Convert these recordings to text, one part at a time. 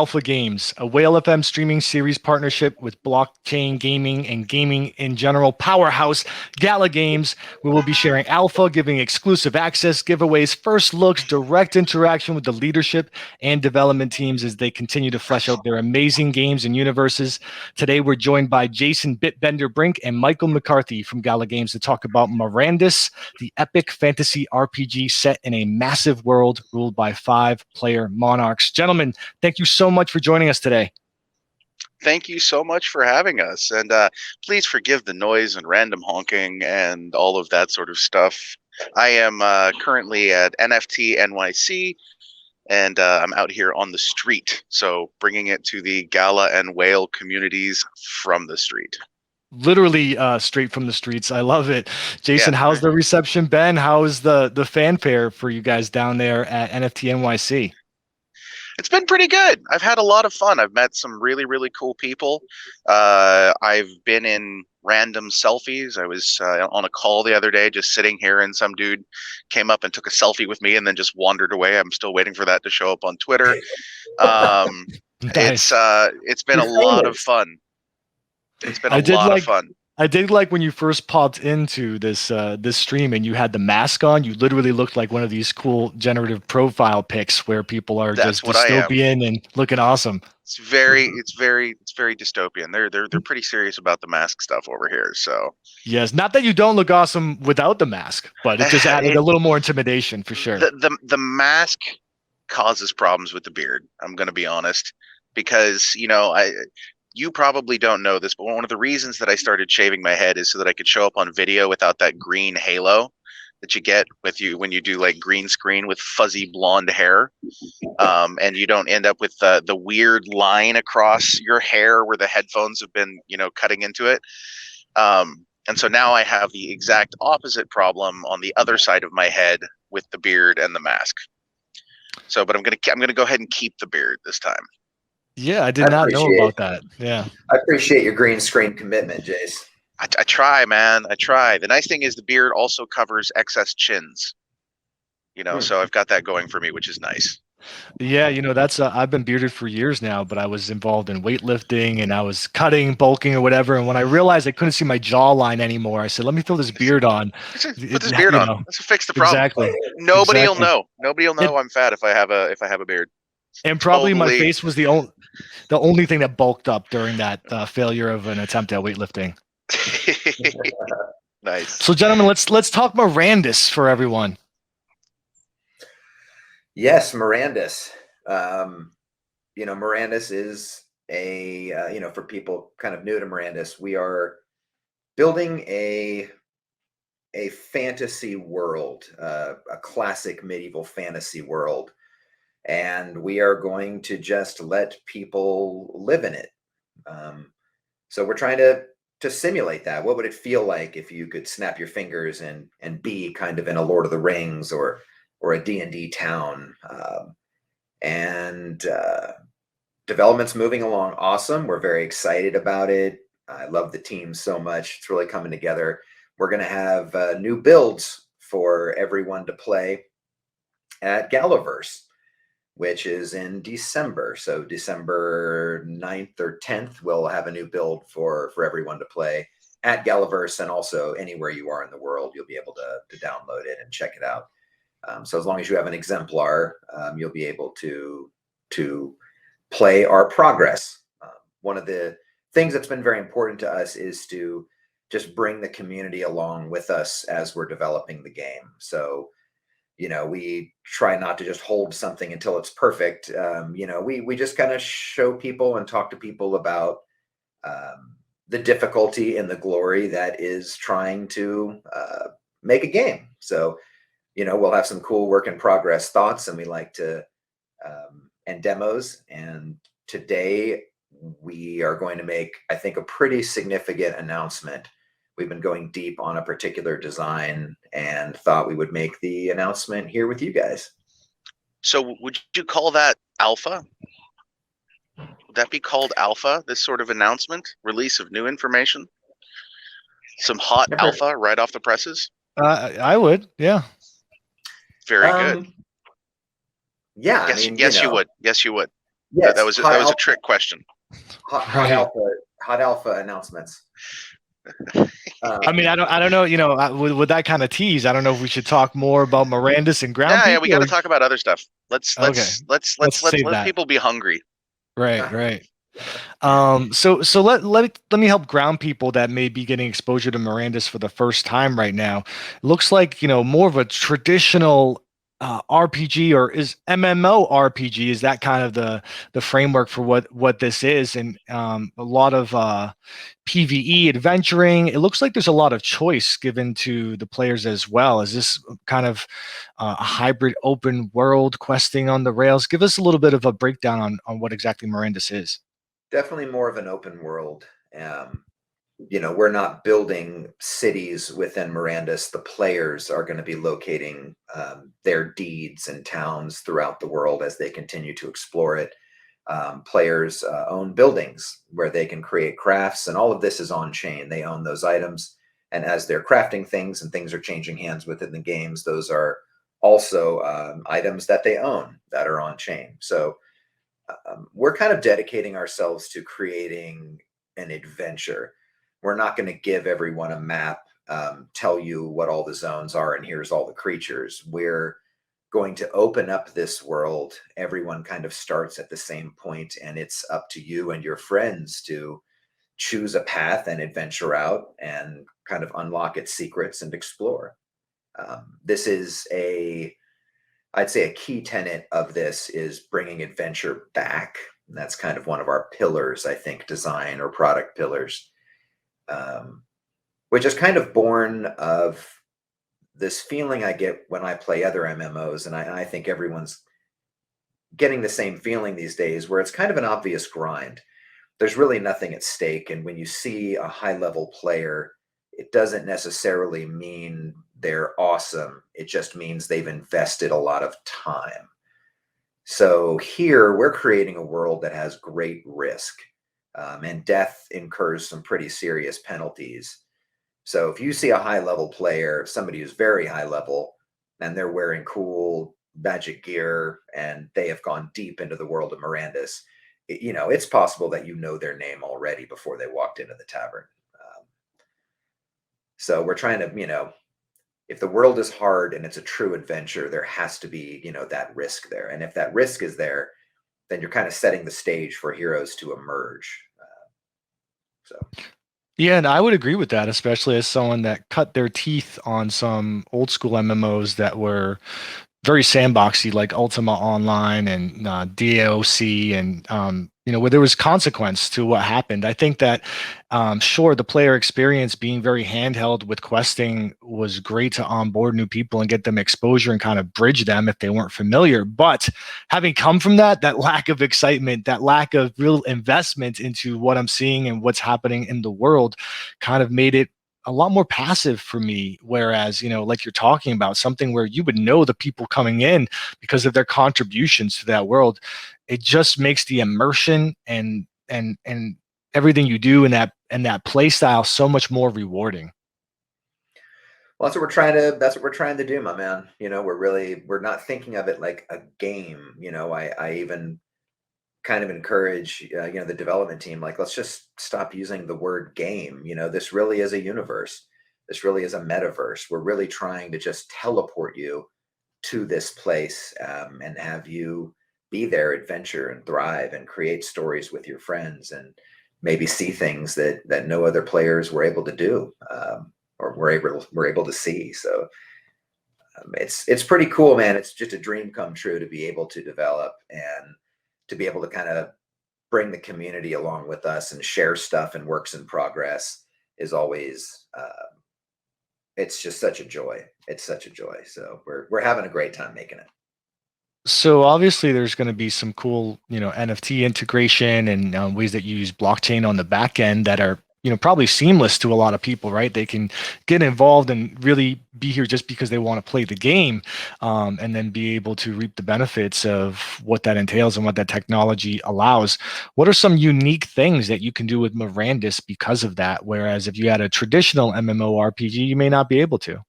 Alpha Games, a Whale FM streaming series partnership with blockchain gaming and gaming in general powerhouse Gala Games. We will be sharing alpha, giving exclusive access, giveaways, first looks, direct interaction with the leadership and development teams as they continue to flesh out their amazing games and universes. Today, we're joined by Jason Bitbender Brink and Michael McCarthy from Gala Games to talk about Mirandus, the epic fantasy RPG set in a massive world ruled by 5 player monarchs. Gentlemen, thank you so much for joining us today. Thank you so much for having us. And please forgive the noise and random honking and all of that sort of stuff. I am currently at NFT NYC, and I'm out here on the street. So bringing it to the Gala and Whale communities from the street. Literally straight from the streets. I love it. Jason, Yeah. how's the reception been? How's the fanfare for you guys down there at NFT NYC? It's been pretty good. I've had a lot of fun. I've met some really, really cool people. I've been in random selfies. I was on a call the other day, just sitting here, and some dude came up and took a selfie with me and then just wandered away. I'm still waiting for that to show up on Twitter. Nice. It's been a lot of fun. It's been a lot of fun. I did like when you first popped into this stream and you had the mask on. You literally looked like one of these cool generative profile pics where people are just dystopian and looking awesome. It's very dystopian. They're pretty serious about the mask stuff over here. So yes, not that you don't look awesome without the mask, but it just added a little more intimidation for sure. The mask causes problems with the beard. I'm going to be honest, because you probably don't know this, but one of the reasons that I started shaving my head is so that I could show up on video without that green halo that you get with you when you do like green screen with fuzzy blonde hair, and you don't end up with the weird line across your hair where the headphones have been cutting into it. And so now I have the exact opposite problem on the other side of my head with the beard and the mask. So, but I'm gonna go ahead and keep the beard this time. Yeah, I did not know about that. Yeah. I appreciate your green screen commitment, Jace. I try, man. I try. The nice thing is the beard also covers excess chins. So I've got that going for me, which is nice. Yeah, that's I've been bearded for years now, but I was involved in weightlifting and I was cutting, bulking or whatever. And when I realized I couldn't see my jawline anymore, I said, let me throw this beard on. Put this beard on. Let's fix the problem. Exactly. Nobody will know. Nobody will know I'm fat if I have a beard. And probably my face was the only thing that bulked up during that failure of an attempt at weightlifting. Nice. So, gentlemen, let's talk Mirandus for everyone. Yes, Mirandus. Mirandus is a for people kind of new to Mirandus, we are building a fantasy world, a classic medieval fantasy world. And we are going to just let people live in it. So we're trying to simulate that. What would it feel like if you could snap your fingers and be kind of in a Lord of the Rings or a D&D town? Development's moving along awesome. We're very excited about it. I love the team so much. It's really coming together. We're going to have new builds for everyone to play at Galaverse, which is in December. So December 9th or 10th, we'll have a new build for everyone to play at Galaverse, and also anywhere you are in the world, you'll be able to download it and check it out. So as long as you have an exemplar, you'll be able to play our progress. One of the things that's been very important to us is to just bring the community along with us as we're developing the game. So we try not to just hold something until it's perfect. We just kind of show people and talk to people about the difficulty and the glory that is trying to make a game. So, we'll have some cool work in progress thoughts, and we like to, and demos. And today we are going to make, I think, a pretty significant announcement. We've been going deep on a particular design and thought we would make the announcement here with you guys. So would you call that alpha? Would that be called alpha, this sort of announcement, release of new information? Some hot alpha right off the presses? I would, yeah. Very good. Yeah. Yes, you would. Yes, you would. Yes, That was a trick question. Hot alpha announcements. I mean, I don't know. With that kind of tease, I don't know if we should talk more about Mirandus and ground Yeah, people. we got to talk about other stuff. Let's save let that. people be hungry. Right. So let me help ground people that may be getting exposure to Mirandus for the first time right now. It looks like, more of a traditional RPG, or is MMO RPG, is that kind of the framework for what this is, and a lot of PvE adventuring. It looks like there's a lot of choice given to the players as well. Is this kind of a hybrid open world questing on the rails? Give us a little bit of a breakdown on what exactly Mirandus is. Definitely more of an open world. We're not building cities within Mirandus. The players are going to be locating their deeds and towns throughout the world as they continue to explore it. Players own buildings where they can create crafts, and all of this is on chain. They own those items, and as they're crafting things and things are changing hands within the games, those are also items that they own that are on chain. So we're kind of dedicating ourselves to creating an adventure. We're not going to give everyone a map, tell you what all the zones are, and here's all the creatures. We're going to open up this world. Everyone kind of starts at the same point, and it's up to you and your friends to choose a path and adventure out and kind of unlock its secrets and explore. This is I'd say a key tenet of this is bringing adventure back. And that's kind of one of our pillars, I think, design or product pillars, which is kind of born of this feeling I get when I play other MMOs. And I think everyone's getting the same feeling these days, where it's kind of an obvious grind. There's really nothing at stake. And when you see a high level player, it doesn't necessarily mean they're awesome. It just means they've invested a lot of time. So here we're creating a world that has great risk, and death incurs some pretty serious penalties. So if you see a high level player, somebody who's very high level, and they're wearing cool magic gear and they have gone deep into the world of Mirandus, it's possible that you know their name already before they walked into the tavern. So we're trying to, if the world is hard and it's a true adventure, there has to be, that risk there. And if that risk is there, then you're kind of setting the stage for heroes to emerge. Yeah, and I would agree with that, especially as someone that cut their teeth on some old school MMOs that were very sandboxy, like Ultima Online and DAOC, and where there was consequence to what happened. I think that sure, the player experience being very handheld with questing was great to onboard new people and get them exposure and kind of bridge them if they weren't familiar. But having come from that lack of excitement, that lack of real investment into what I'm seeing and what's happening in the world, kind of made it a lot more passive for me. Whereas, like you're talking about, something where you would know the people coming in because of their contributions to that world, it just makes the immersion and everything you do in that play style so much more rewarding. Well, that's what we're trying to do, my man. We're not thinking of it like a game. I even kind of encourage the development team, like, let's just stop using the word game. This really is a universe. This really is a metaverse. We're really trying to just teleport you to this place, and have you be there, adventure and thrive and create stories with your friends, and maybe see things that no other players were able to do, or were able to see. So it's pretty cool, man. It's just a dream come true to be able to develop and to be able to kind of bring the community along with us and share stuff and works in progress is always, it's just such a joy. It's such a joy. So we're having a great time making it. So obviously there's going to be some cool, NFT integration and ways that you use blockchain on the back end that are, probably seamless to a lot of people, right? They can get involved and really be here just because they want to play the game, and then be able to reap the benefits of what that entails and what that technology allows. What are some unique things that you can do with Mirandus because of that? Whereas if you had a traditional MMORPG, you may not be able to.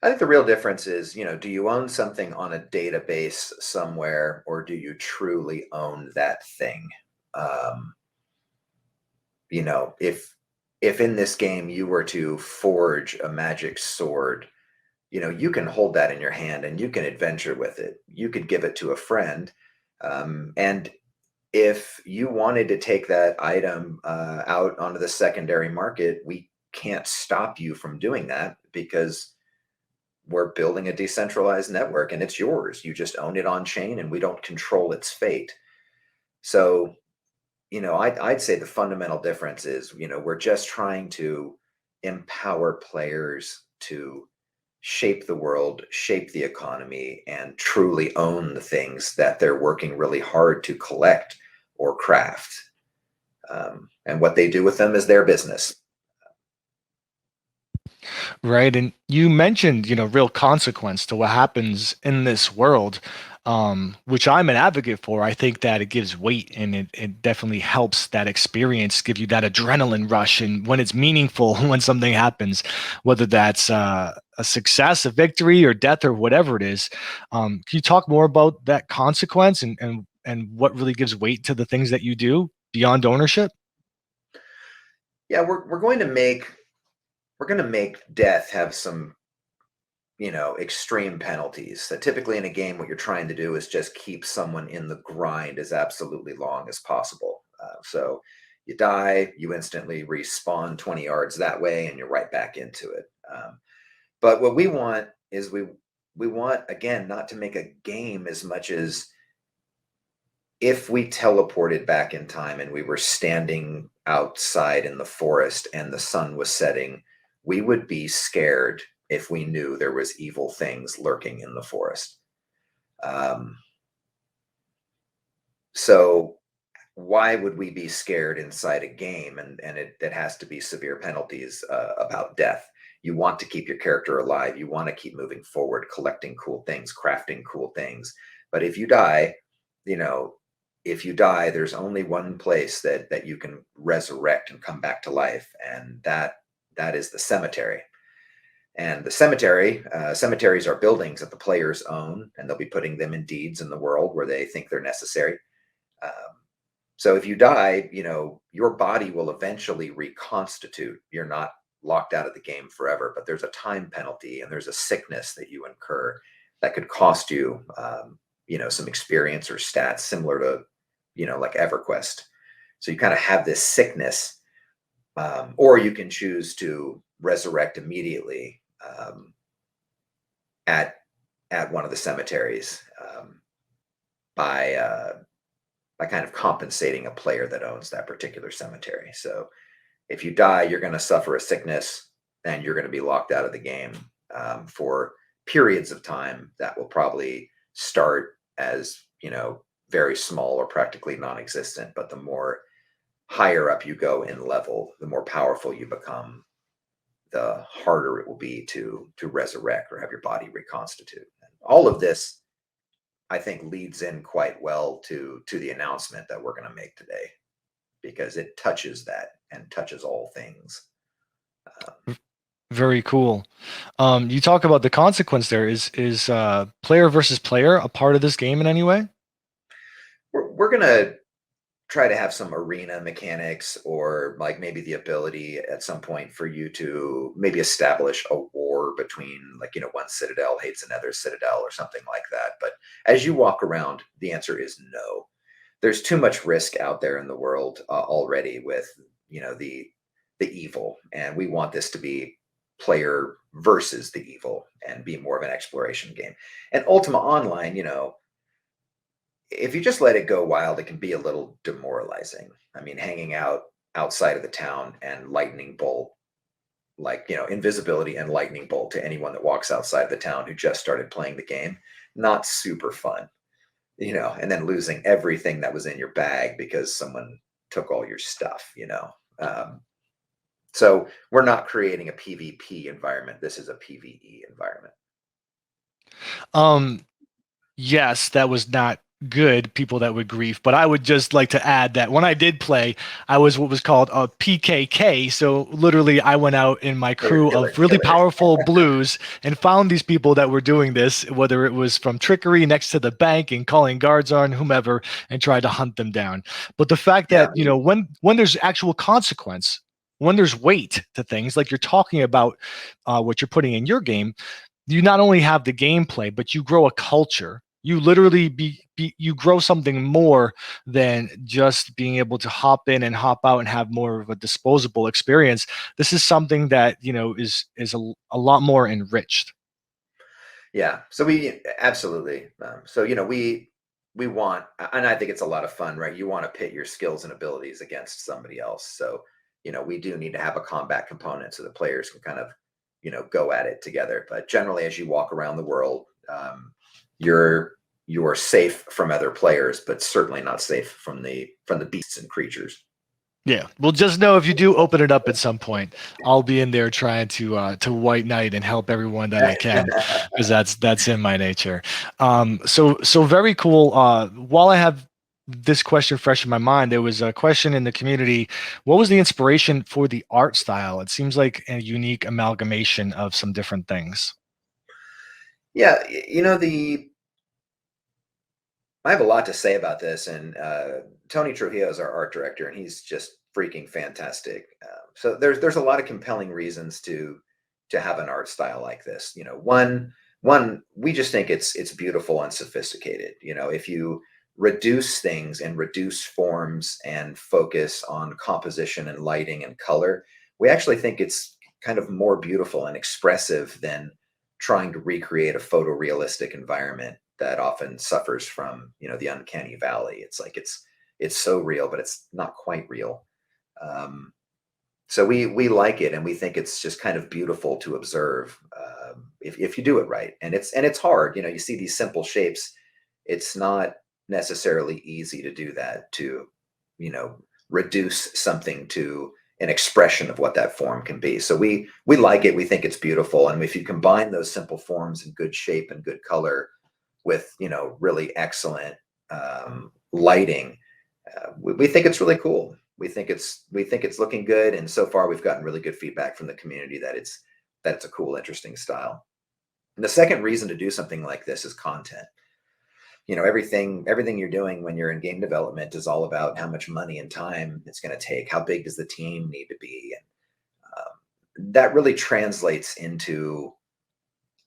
I think the real difference is, do you own something on a database somewhere, or do you truly own that thing? Um, if in this game you were to forge a magic sword, you can hold that in your hand and you can adventure with it. You could give it to a friend. And if you wanted to take that item out onto the secondary market, we can't stop you from doing that because we're building a decentralized network and it's yours. You just own it on chain and we don't control its fate. So, I'd say the fundamental difference is, we're just trying to empower players to shape the world, shape the economy, and truly own the things that they're working really hard to collect or craft. And what they do with them is their business. Right. And you mentioned, real consequence to what happens in this world, which I'm an advocate for. I think that it gives weight and it definitely helps that experience give you that adrenaline rush. And when it's meaningful, when something happens, whether that's a success, a victory, or death, or whatever it is, can you talk more about that consequence and what really gives weight to the things that you do beyond ownership? Yeah, we're going to make death have some extreme penalties. So typically in a game, what you're trying to do is just keep someone in the grind as absolutely long as possible. So you die, you instantly respawn 20 yards that way, and you're right back into it. But what we want is we want, again, not to make a game as much as if we teleported back in time and we were standing outside in the forest and the sun was setting, we would be scared if we knew there was evil things lurking in the forest. So why would we be scared inside a game? And it has to be severe penalties about death. You want to keep your character alive. You want to keep moving forward, collecting cool things, crafting cool things. But if you die, you know, there's only one place that you can resurrect and come back to life, and that is the cemetery. And the cemeteries are buildings that the players own, and they'll be putting them in deeds in the world where they think they're necessary. Um, so if you die, your body will eventually reconstitute. You're not locked out of the game forever, but there's a time penalty and there's a sickness that you incur that could cost you, some experience or stats similar to, like EverQuest. So you kind of have this sickness, or you can choose to resurrect immediately at one of the cemeteries by kind of compensating a player that owns that particular cemetery. So if you die, you're going to suffer a sickness and you're going to be locked out of the game for periods of time that will probably start as, very small or practically non-existent. But the more higher up you go in level, the more powerful you become, the harder it will be to resurrect or have your body reconstitute. And all of this, I think, leads in quite well to the announcement that we're going to make today, because it touches that and touches all things. Very cool. You talk about the consequence there. Is player versus player a part of this game in any way? We're going to try to have some arena mechanics, or like maybe the ability at some point for you to maybe establish a war between, like, one citadel hates another citadel or something like that. But as you walk around, the answer is no. There's too much risk out there in the world already with, the evil, and we want this to be player versus the evil and be more of an exploration game. And Ultima Online, if you just let it go wild, it can be a little demoralizing. I mean, hanging out outside of the town and lightning bolt, like, invisibility and lightning bolt to anyone that walks outside the town who just started playing the game, not super fun, and then losing everything that was in your bag because someone took all your stuff. So we're not creating a PvP environment. This is a PvE environment. Yes, that was not good people that would grief, but I would just like to add that when I did play, I was what was called a PKK. So literally, I went out in my Player crew killer of really killers. powerful blues and found these people that were doing this, whether it was from trickery next to the bank and calling guards on whomever, and tried to hunt them down. But the fact Yeah, that, when there's actual consequence, when there's weight to things, like you're talking about what you're putting in your game, you not only have the gameplay, but you grow a culture. You literally you grow something more than just being able to hop in and hop out and have more of a disposable experience. This is something that is a lot more enriched. yeah. So we absolutely. So we want, and I think it's a lot of fun, right? You want to pit your skills and abilities against somebody else. So we do need to have a combat component so the players can kind of go at it together. But generally, as you walk around the world, you're safe from other players, but certainly not safe from the beasts and creatures. Yeah. Well, just know if you do open it up at some point, I'll be in there trying to white knight and help everyone that I can, because that's in my nature. So very cool. While I have this question fresh in my mind, there was a question in the community. What was the inspiration for the art style? It seems like a unique amalgamation of some different things. Yeah, I have a lot to say about this, and Tony Trujillo is our art director, and he's just freaking fantastic. So there's a lot of compelling reasons to have an art style like this. One, we just think it's beautiful and sophisticated. If you reduce things and reduce forms and focus on composition and lighting and color, we actually think it's kind of more beautiful and expressive than trying to recreate a photorealistic environment that often suffers from the uncanny valley. It's like it's so real, but it's not quite real. So we like it, and we think it's just kind of beautiful to observe if you do it right. And it's hard. You see these simple shapes. It's not necessarily easy to do that, to reduce something to an expression of what that form can be. So we like it. We think it's beautiful, and if you combine those simple forms and good shape and good color with really excellent lighting, we think it's really cool. We think it's looking good, and so far we've gotten really good feedback from the community that it's a cool, interesting style. And the second reason to do something like this is content. Everything you're doing when you're in game development is all about how much money and time it's going to take. How big does the team need to be? And that really translates into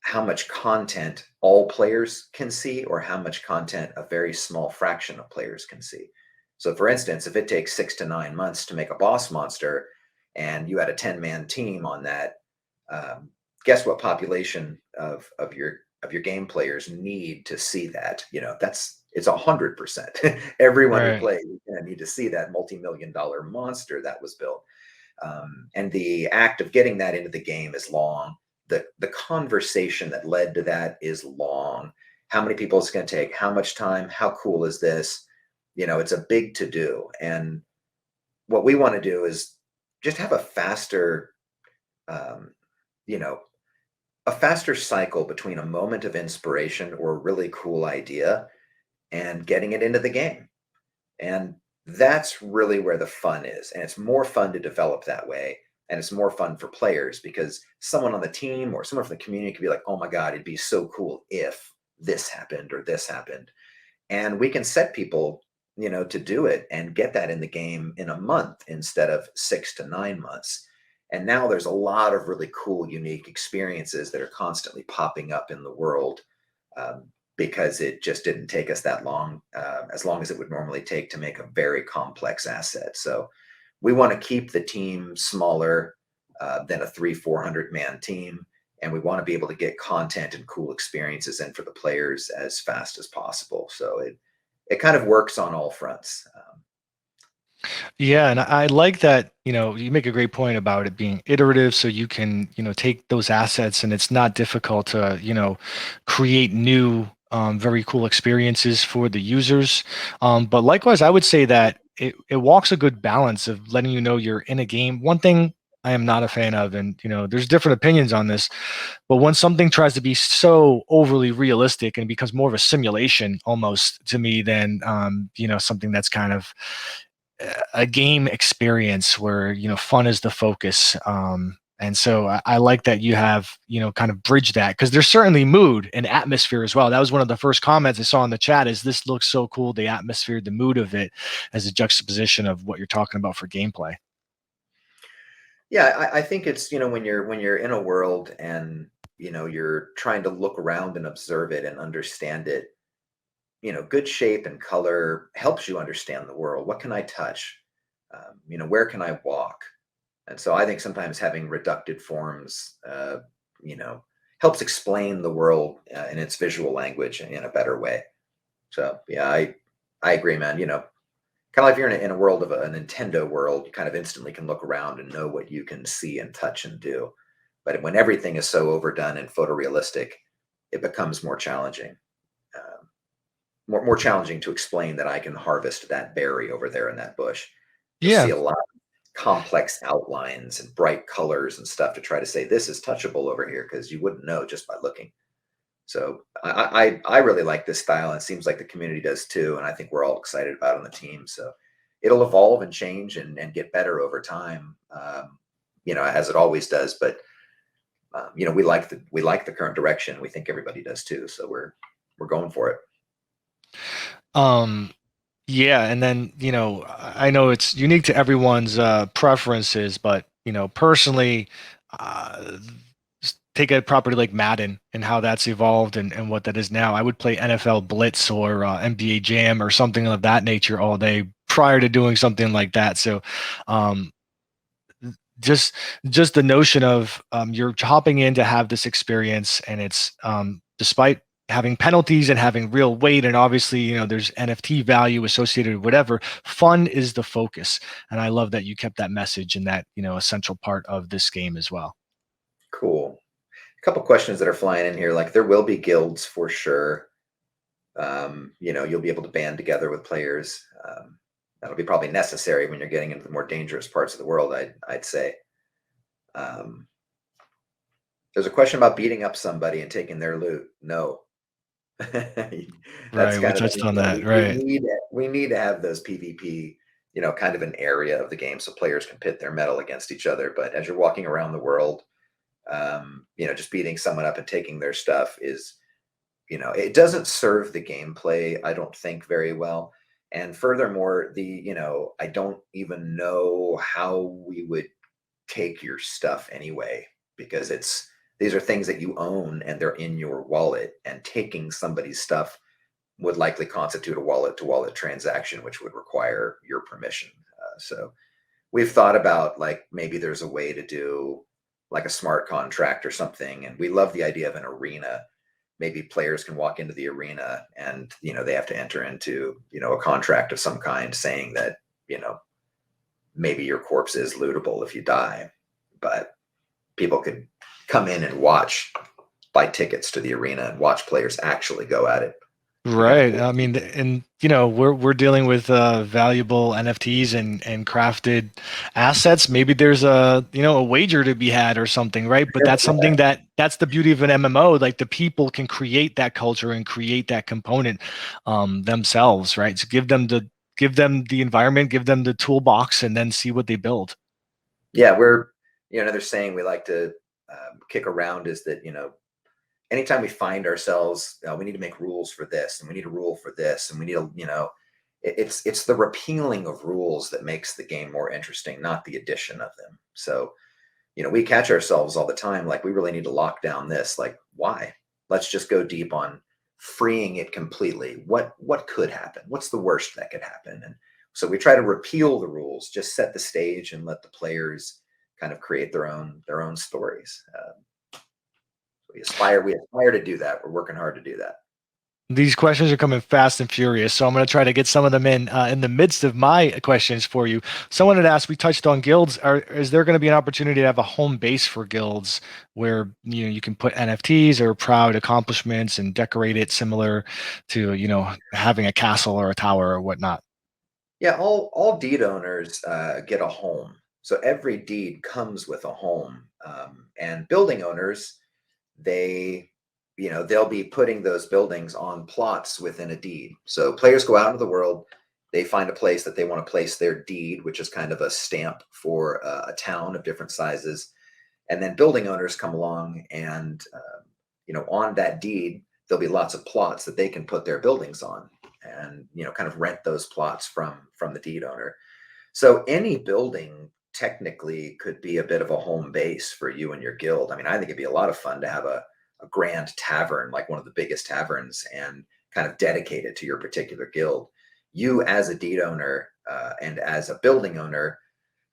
how much content all players can see, or how much content a very small fraction of players can see. So for instance, if it takes 6 to 9 months to make a boss monster, and you had a 10-man team on that, guess what population of your game players need to see that? It's 100%. Everyone who Right. plays is going to need to see that multi-million-dollar monster that was built. And the act of getting that into the game is long. The conversation that led to that is long. How many people it's going to take? How much time? How cool is this? It's a big to do. And what we want to do is just have a faster, you know, a faster cycle between a moment of inspiration or a really cool idea and getting it into the game. And that's really where the fun is. And it's more fun to develop that way. And it's more fun for players, because someone on the team or someone from the community could be like, oh my God, it'd be so cool if this happened or this happened. And we can set people, to do it and get that in the game in a month instead of 6 to 9 months. And now there's a lot of really cool, unique experiences that are constantly popping up in the world, because it just didn't take us that long, as long as it would normally take to make a very complex asset. So we want to keep the team smaller than a 300-400 man team. And we want to be able to get content and cool experiences in for the players as fast as possible. So it kind of works on all fronts. Yeah, and I like that, you make a great point about it being iterative, so you can, take those assets and it's not difficult to, create new, very cool experiences for the users. But likewise, I would say that it walks a good balance of letting you know you're in a game. One thing I am not a fan of. And, there's different opinions on this, but when something tries to be so overly realistic and becomes more of a simulation almost to me than, something that's kind of a game experience where, fun is the focus. And so I like that you have, kind of bridge that, because there's certainly mood and atmosphere as well. That was one of the first comments I saw in the chat is this looks so cool, the atmosphere, the mood of it as a juxtaposition of what you're talking about for gameplay. Yeah, I think it's, when you're in a world and, you're trying to look around and observe it and understand it, good shape and color helps you understand the world. What can I touch? Where can I walk? And so I think sometimes having reducted forms, you know, helps explain the world in its visual language in a better way. So yeah, I agree, man. Kind of like if you're in a world of a Nintendo world, you kind of instantly can look around and know what you can see and touch and do. But when everything is so overdone and photorealistic, it becomes more challenging. More challenging to explain that I can harvest that berry over there in that bush. You'll see Yeah. a lot of complex outlines and bright colors and stuff to try to say this is touchable over here because you wouldn't know just by looking. So I really like this style, and it seems like the community does too. And I think we're all excited about it on the team. So it'll evolve and change and get better over time, as it always does. But we like the current direction. We think everybody does too. So we're going for it. Yeah, and then, I know it's unique to everyone's preferences, but, personally, uh, take a property like Madden and how that's evolved and what that is now. I would play NFL Blitz or NBA Jam or something of that nature all day prior to doing something like that. So, um, just just the notion of you're hopping in to have this experience, and it's despite having penalties and having real weight, and obviously there's NFT value associated with whatever, fun is the focus. And I love that you kept that message and that essential part of this game as well. Cool. A couple questions that are flying in here. Like there will be guilds for sure. You'll be able to band together with players. That'll be probably necessary when you're getting into the more dangerous parts of the world, I'd say. There's a question about beating up somebody and taking their loot. No. That's Right, we kind of, touched on that. we Right. need to have those PvP, kind of an area of the game so players can pit their metal against each other. But as you're walking around the world, just beating someone up and taking their stuff is, it doesn't serve the gameplay, I don't think, very well. And furthermore, I don't even know how we would take your stuff anyway, because these are things that you own and they're in your wallet, and taking somebody's stuff would likely constitute a wallet to wallet transaction, which would require your permission. So we've thought about like maybe there's a way to do like a smart contract or something. And we love the idea of an arena. Maybe players can walk into the arena and, they have to enter into, a contract of some kind saying that, maybe your corpse is lootable if you die, but people could come in and buy tickets to the arena and watch players actually go at it. Kind of Right. cool. I mean, and we're dealing with valuable NFTs and crafted assets. Maybe there's a wager to be had or something, right? But that's something that's the beauty of an MMO. Like the people can create that culture and create that component themselves, right? So give them the environment, give them the toolbox, and then see what they build. Yeah, we're, another saying we like to kick around is that, anytime we find ourselves, we need to make rules for this, and we need a rule for this, and we need a, it's the repealing of rules that makes the game more interesting, not the addition of them. So, we catch ourselves all the time, like we really need to lock down this. Like, why? Let's just go deep on freeing it completely. What could happen? What's the worst that could happen? And so we try to repeal the rules, just set the stage, and let the players kind of create their own stories. We aspire to do that. We're working hard to do that. These questions are coming fast and furious, so I'm going to try to get some of them in the midst of my questions for you. Someone had asked, we touched on guilds. Is there going to be an opportunity to have a home base for guilds where you can put NFTs or proud accomplishments and decorate it similar to having a castle or a tower or whatnot? Yeah, all deed owners get a home. So every deed comes with a home, and building owners, they'll be putting those buildings on plots within a deed. So players go out into the world, they find a place that they want to place their deed, which is kind of a stamp for a town of different sizes. And then building owners come along and, on that deed, there'll be lots of plots that they can put their buildings on and, kind of rent those plots from the deed owner. So any building technically could be a bit of a home base for you and your guild. I mean, I think it'd be a lot of fun to have a grand tavern, like one of the biggest taverns, and kind of dedicate it to your particular guild. You as a deed owner and as a building owner,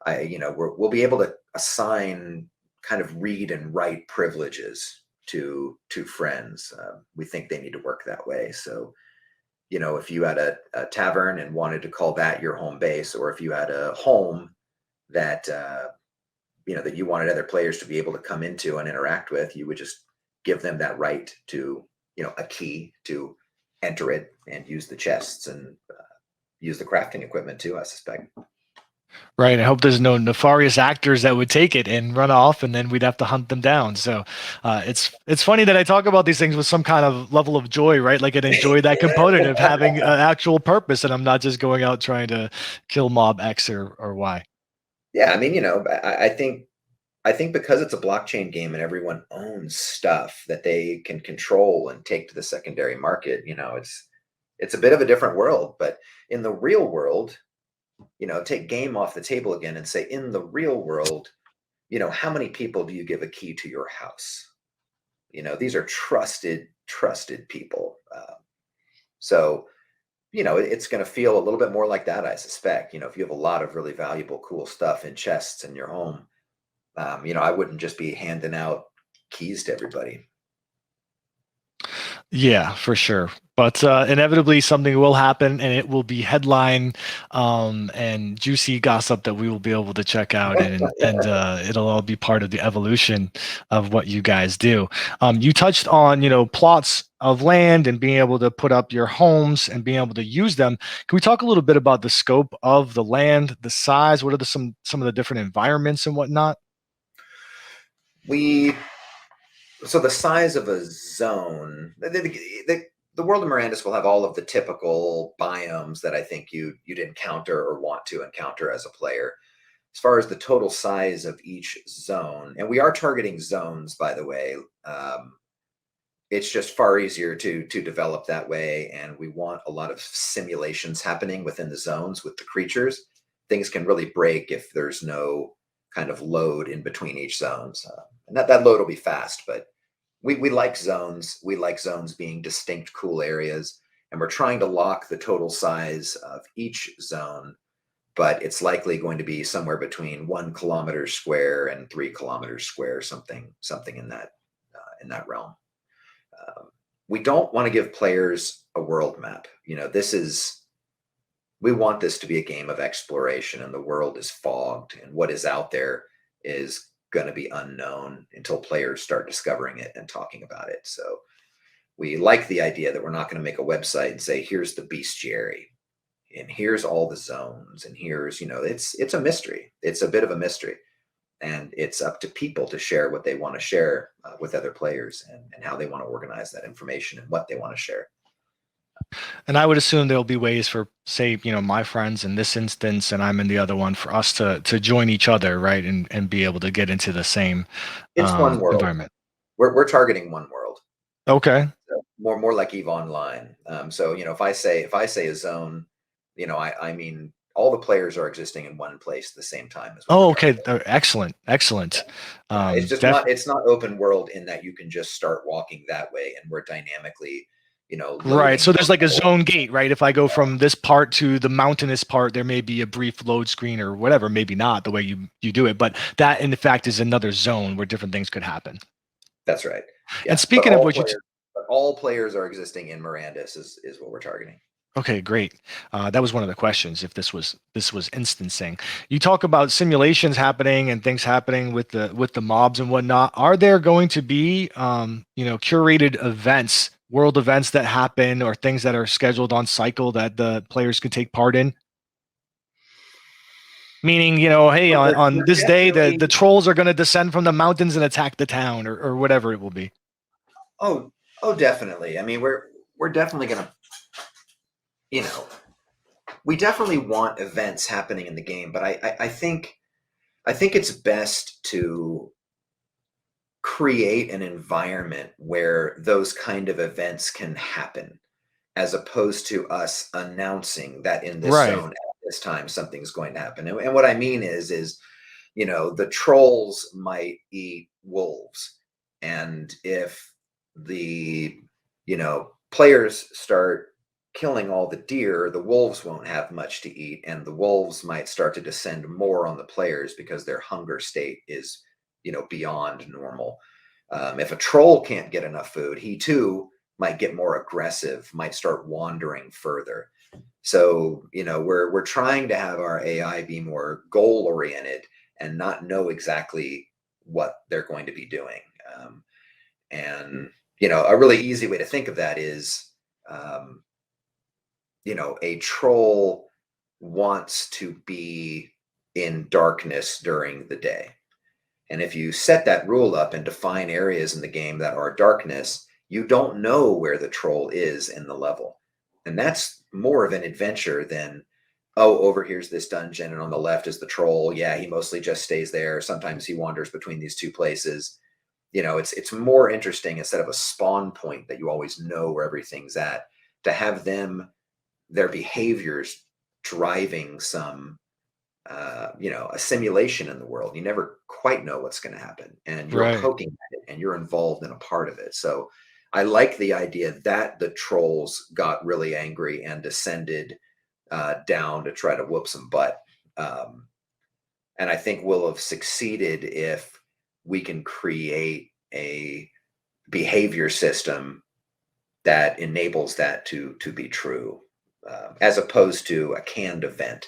we'll be able to assign kind of read and write privileges to friends. We think they need to work that way. So, if you had a tavern and wanted to call that your home base, or if you had a home that that you wanted other players to be able to come into and interact with, you would just give them that right to a key to enter it and use the chests and use the crafting equipment too, I suspect. Right. I hope there's no nefarious actors that would take it and run off, and then we'd have to hunt them down. So it's funny that I talk about these things with some kind of level of joy, right? Like I enjoy that component of having an actual purpose, and I'm not just going out trying to kill mob X or Y. Yeah, I mean, I think because it's a blockchain game and everyone owns stuff that they can control and take to the secondary market, it's a bit of a different world. But in the real world, take game off the table again and say, in the real world, how many people do you give a key to your house? These are trusted people. So, it's going to feel a little bit more like that, I suspect. If you have a lot of really valuable, cool stuff in chests in your home, I wouldn't just be handing out keys to everybody. Yeah, for sure. But inevitably something will happen, and it will be headline and juicy gossip that we will be able to check out, and it'll all be part of the evolution of what you guys do. You touched on plots of land and being able to put up your homes and being able to use them. Can we talk a little bit about the scope of the land, the size? What are some of the different environments and whatnot? So the size of a zone, the world of Mirandus will have all of the typical biomes that I think you'd encounter or want to encounter as a player. As far as the total size of each zone, and we are targeting zones, by the way, it's just far easier to develop that way, and we want a lot of simulations happening within the zones with the creatures. Things can really break if there's no kind of load in between each zones, and that load will be fast, but we like zones. We like zones being distinct, cool areas, and we're trying to lock the total size of each zone, but it's likely going to be somewhere between 1 kilometer square and 3 kilometers square, something in that realm. We don't want to give players a world map. We want this to be a game of exploration, and the world is fogged, and what is out there is going to be unknown until players start discovering it and talking about it. So we like the idea that we're not going to make a website and say, here's the bestiary and here's all the zones, and here's, it's a mystery. It's a bit of a mystery, and it's up to people to share what they want to share with other players, and how they want to organize that information and what they want to share. And I would assume there'll be ways for, say, my friends in this instance, and I'm in the other one, for us to join each other, right, and be able to get into the same It's one world environment. We're targeting one world. Okay. So more like EVE Online. So if I say a zone, I mean all the players are existing in one place at the same time. Okay. Excellent. It's not open world in that you can just start walking that way, and we're dynamically. Right. So there's like a zone gate, right? If I go from this part to the mountainous part, there may be a brief load screen or whatever, maybe not the way you do it, but that in fact is another zone where different things could happen. That's right. Yeah. And speaking of which, all players are existing in Mirandus is what we're targeting. Okay, great. That was one of the questions. If this was instancing, you talk about simulations happening and things happening with the mobs and whatnot. Are there going to be curated events, world events that happen, or things that are scheduled on cycle that the players can take part in? Meaning, hey, But on we're this day, the definitely, trolls are going to descend from the mountains and attack the town, or whatever it will be. oh, definitely. I mean, we're definitely gonna, you know, we definitely want events happening in the game, but I think it's best to create an environment where those kind of events can happen, as opposed to us announcing that in this Right. zone at this time something's going to happen. And what I mean is the trolls might eat wolves, and if the players start killing all the deer, the wolves won't have much to eat, and the wolves might start to descend more on the players because their hunger state is beyond normal. If a troll can't get enough food, he too might get more aggressive, might start wandering further. So we're trying to have our AI be more goal oriented and not know exactly what they're going to be doing. And a really easy way to think of that is, um, a troll wants to be in darkness during the day. And if you set that rule up and define areas in the game that are darkness, you don't know where the troll is in the level. And that's more of an adventure than, oh, over here's this dungeon, and on the left is the troll. Yeah, he mostly just stays there. Sometimes he wanders between these two places. It's more interesting, instead of a spawn point that you always know where everything's at, to have their behaviors driving some a simulation in the world. You never quite know what's going to happen, and you're Right. poking at it, and you're involved in a part of it. So I like the idea that the trolls got really angry and descended down to try to whoop some butt. Um, and I think we'll have succeeded if we can create a behavior system that enables that to be true, as opposed to a canned event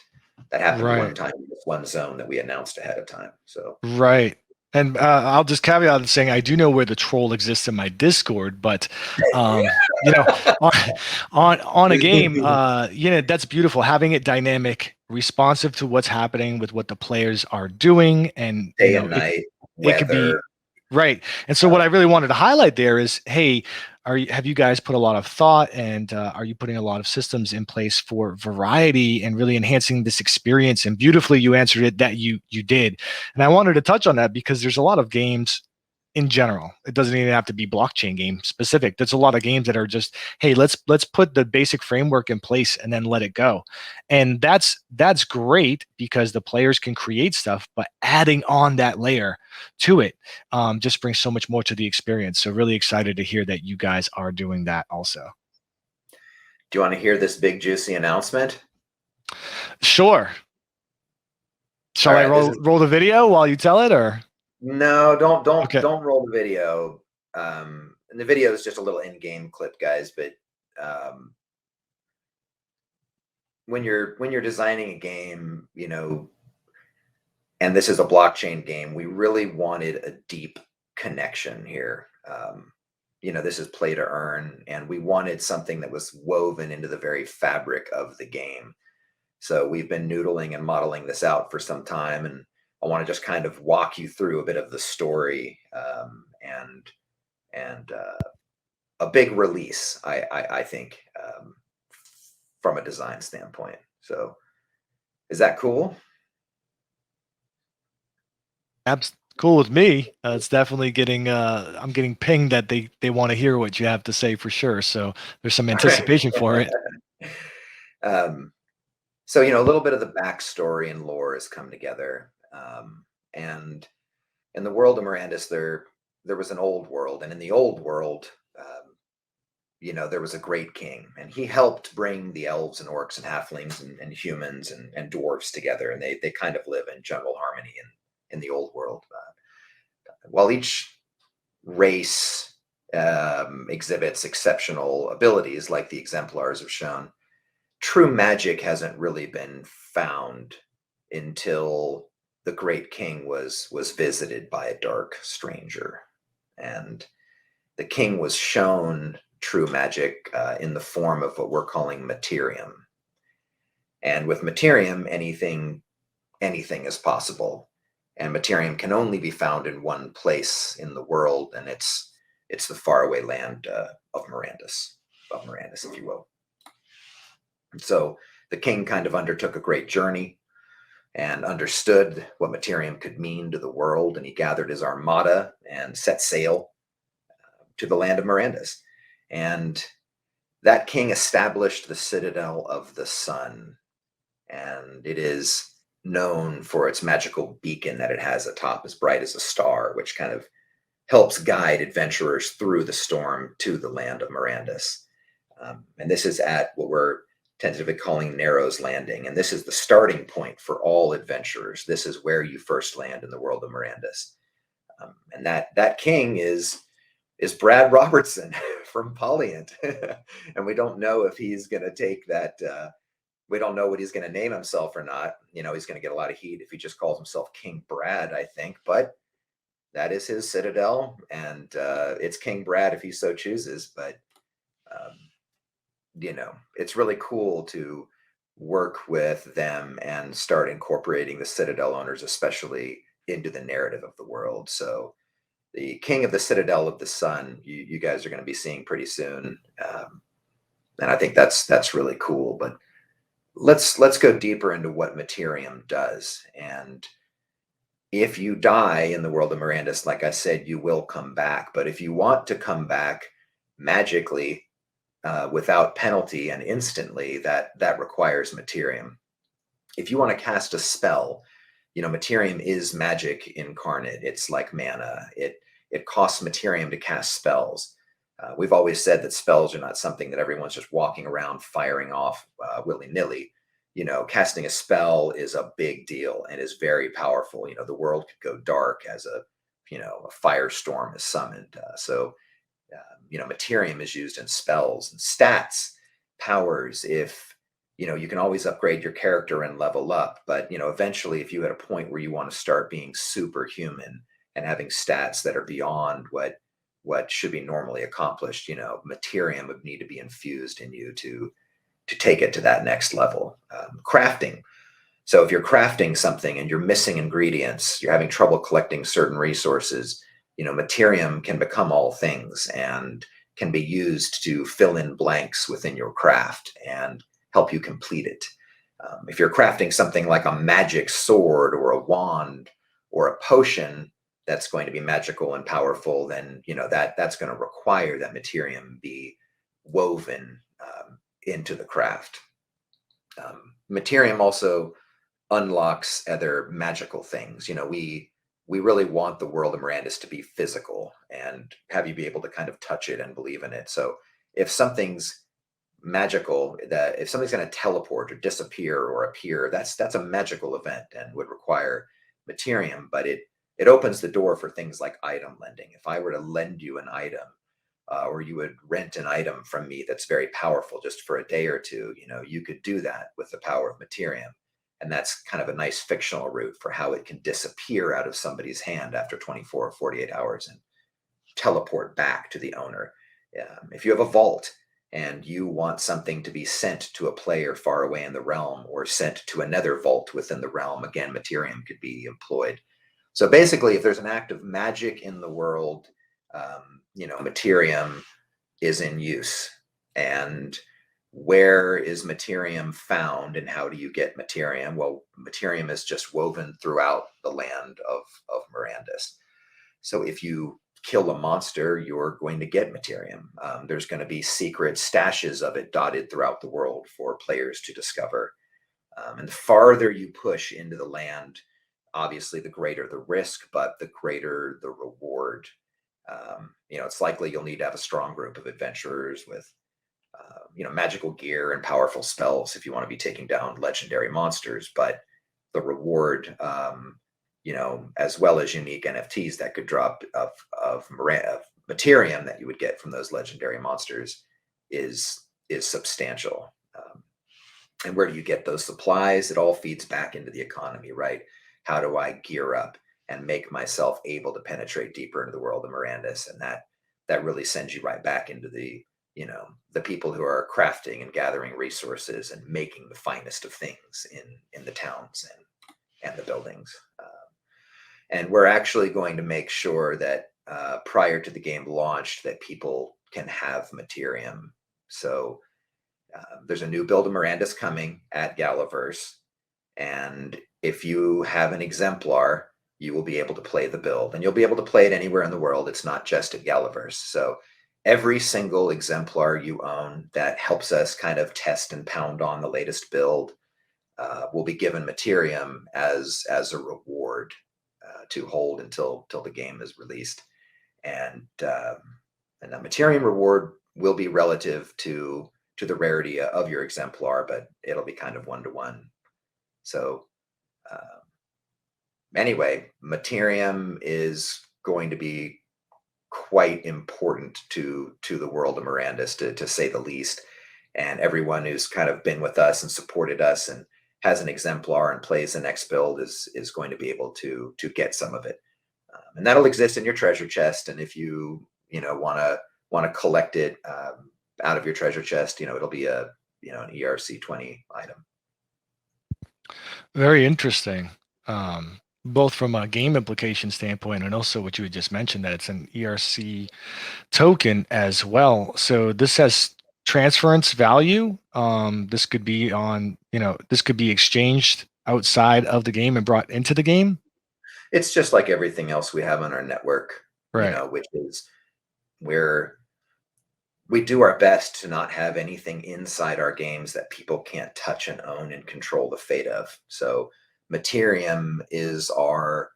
that happened one Right. time in this one zone that we announced ahead of time. So Right. And I'll just caveat in saying I do know where the troll exists in my Discord, but you know, on on a game, that's beautiful. Having it dynamic, responsive to what's happening with what the players are doing, and day and night, it could be weather. right. And so what I really wanted to highlight there is, hey, have you guys put a lot of thought, and are you putting a lot of systems in place for variety and really enhancing this experience? And beautifully, you answered it that you did. And I wanted to touch on that because there's a lot of games in general. It doesn't even have to be blockchain game specific. There's a lot of games that are just, hey, let's put the basic framework in place and then let it go. And that's great because the players can create stuff, but adding on that layer to it just brings so much more to the experience. So really excited to hear that you guys are doing that also. Do you want to hear this big juicy announcement? Sure. All Shall I right, this roll is roll the video while you tell it, or no, okay? don't roll the video. And the video is just a little in-game clip, guys. But when you're designing a game, and this is a blockchain game, we really wanted a deep connection here. This is play to earn, and we wanted something that was woven into the very fabric of the game. So we've been noodling and modeling this out for some time, and I want to just kind of walk you through a bit of the story, and a big release, I think, from a design standpoint. So is that cool? Cool with me. It's definitely getting. I'm getting pinged that they want to hear what you have to say for sure. So there's some All right. anticipation for it. um, so a little bit of the backstory and lore has come together, and in the world of Mirandus, there was an old world, and in the old world, there was a great king, and he helped bring the elves and orcs and halflings and humans and dwarves together, and they kind of live in general harmony in the old world. While each race exhibits exceptional abilities, like the exemplars have shown, true magic hasn't really been found until the great king was visited by a dark stranger, and the king was shown true magic in the form of what we're calling Materium. And with Materium, anything is possible. And Materium can only be found in one place in the world, and it's the faraway land of Mirandus, if you will. And so the king kind of undertook a great journey and understood what Materium could mean to the world, and he gathered his armada and set sail to the land of Mirandus. And that king established the Citadel of the Sun, and it is known for its magical beacon that it has atop, as bright as a star, which kind of helps guide adventurers through the storm to the land of Mirandus. And this is at what we're tentatively calling Narrow's Landing, and this is the starting point for all adventurers. This is where you first land in the world of Mirandus. And that king is Brad Robertson from Polyant. And we don't know if he's going to take that. We don't know what he's going to name himself or not. You know, he's going to get a lot of heat if he just calls himself King Brad, I think. But that is his citadel, and it's King Brad if he so chooses. But you know, it's really cool to work with them and start incorporating the Citadel owners, especially into the narrative of the world. So the King of the Citadel of the Sun, you guys are going to be seeing pretty soon, and I think that's really cool. But let's go deeper into what Materium does. And if you die in the world of Mirandus, like I said, you will come back. But if you want to come back magically, without penalty and instantly, that requires Materium. If you want to cast a spell, you know, Materium is magic incarnate. It's like mana. It costs Materium to cast spells. We've always said that spells are not something that everyone's just walking around firing off willy-nilly. You know, casting a spell is a big deal and is very powerful. You know, the world could go dark as a firestorm is summoned. You know, Materium is used in spells and stats, powers. If, you know, you can always upgrade your character and level up, but, you know, eventually if you hit a point where you want to start being superhuman and having stats that are beyond what should be normally accomplished, you know, Materium would need to be infused in you to take it to that next level. Crafting. So if you're crafting something and you're missing ingredients, you're having trouble collecting certain resources, you know, Materium can become all things and can be used to fill in blanks within your craft and help you complete it. If you're crafting something like a magic sword or a wand or a potion that's going to be magical and powerful, then, you know, that's going to require that Materium be woven into the craft. Materium also unlocks other magical things. You know, we really want the world of Mirandus to be physical and have you be able to kind of touch it and believe in it. So if something's magical, that if something's going to teleport or disappear or appear, that's a magical event and would require Materium. But it opens the door for things like item lending. If I were to lend you an item, or you would rent an item from me that's very powerful just for a day or two, you know, you could do that with the power of Materium. And that's kind of a nice fictional route for how it can disappear out of somebody's hand after 24 or 48 hours and teleport back to the owner. If you have a vault and you want something to be sent to a player far away in the realm or sent to another vault within the realm, again, Materium could be employed. So basically, if there's an act of magic in the world, you know, Materium is in use. And where is Materium found and how do you get Materium? Well, Materium is just woven throughout the land of Mirandus. So if you kill a monster, you're going to get Materium. There's going to be secret stashes of it dotted throughout the world for players to discover. And the farther you push into the land, obviously the greater the risk, but the greater the reward. You know, it's likely you'll need to have a strong group of adventurers with you know, magical gear and powerful spells if you want to be taking down legendary monsters. But the reward, you know, as well as unique NFTs that could drop of Materium that you would get from those legendary monsters is substantial. And where do you get those supplies? It all feeds back into the economy, right? How do I gear up and make myself able to penetrate deeper into the world of Mirandus? And that really sends you right back into the, you know, the people who are crafting and gathering resources and making the finest of things in the towns and the buildings. And we're actually going to make sure that prior to the game launch that people can have Materium. So there's a new build of Mirandus coming at Galaverse. And if you have an exemplar, you will be able to play the build. And you'll be able to play it anywhere in the world. It's not just at Galaverse. So every single exemplar you own that helps us kind of test and pound on the latest build will be given Materium as a reward to hold until the game is released. And the Materium reward will be relative to the rarity of your exemplar, but it'll be kind of 1-to-1. So anyway, Materium is going to be quite important to the world of Mirandus, to say the least. And everyone who's kind of been with us and supported us and has an exemplar and plays the next build is going to be able to get some of it. And that'll exist in your treasure chest. And if you want to collect it out of your treasure chest, it'll be an ERC20 item. Very interesting. Both from a game implication standpoint and also what you had just mentioned, that it's an ERC token as well. So this has transference value. This could be this could be exchanged outside of the game and brought into the game. It's just like everything else we have on our network, right? Which is where we do our best to not have anything inside our games that people can't touch and own and control the fate of. So Materium is our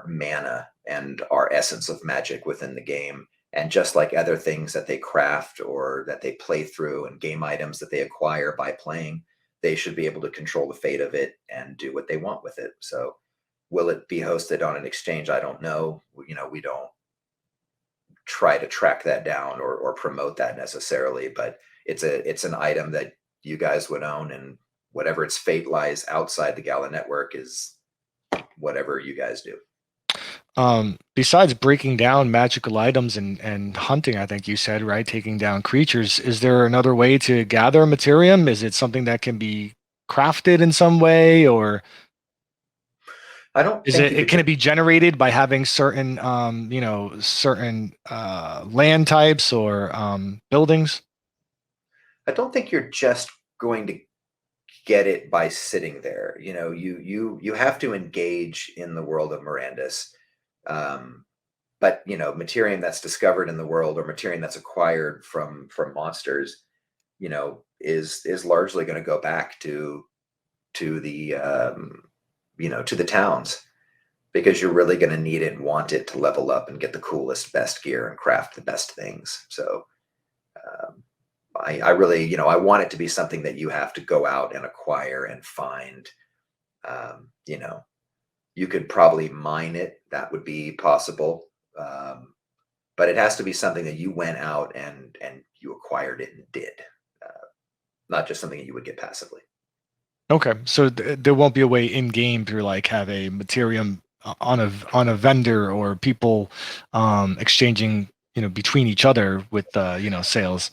mana and our essence of magic within the game. And just like other things that they craft or that they play through and game items that they acquire by playing, they should be able to control the fate of it and do what they want with it. So will it be hosted on an exchange? I don't know. We don't try to track that down or promote that necessarily, but it's an item that you guys would own, and whatever its fate lies outside the Gala network is whatever you guys do. Besides breaking down magical items and hunting, I think you said, right, taking down creatures, is there another way to gather Materium? Is it something that can be crafted in some way, or I don't is think it can it be generated by having certain land types or buildings? I don't think you're just going to get it by sitting there. You have to engage in the world of Mirandus. But Materium that's discovered in the world or Materium that's acquired from monsters, is largely going to go back to the to the towns, because you're really going to need it and want it to level up and get the coolest, best gear and craft the best things. So I really, I want it to be something that you have to go out and acquire and find. You could probably mine it. That would be possible. But it has to be something that you went out and you acquired it and did, not just something that you would get passively. Okay, so there won't be a way in game to like have a Materium on a vendor or people exchanging between each other with sales.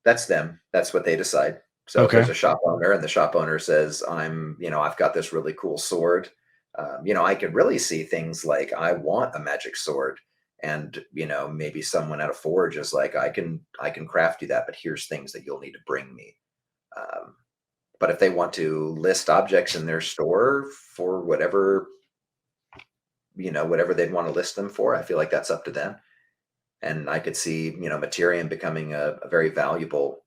That's them. That's what they decide. So if Okay. there's a shop owner and the shop owner says, I've got this really cool sword. I could really see things like, I want a magic sword, and maybe someone at a forge is like, I can craft you that, but here's things that you'll need to bring me. But if they want to list objects in their store for whatever they'd want to list them for, I feel like that's up to them. And I could see Materium becoming a very valuable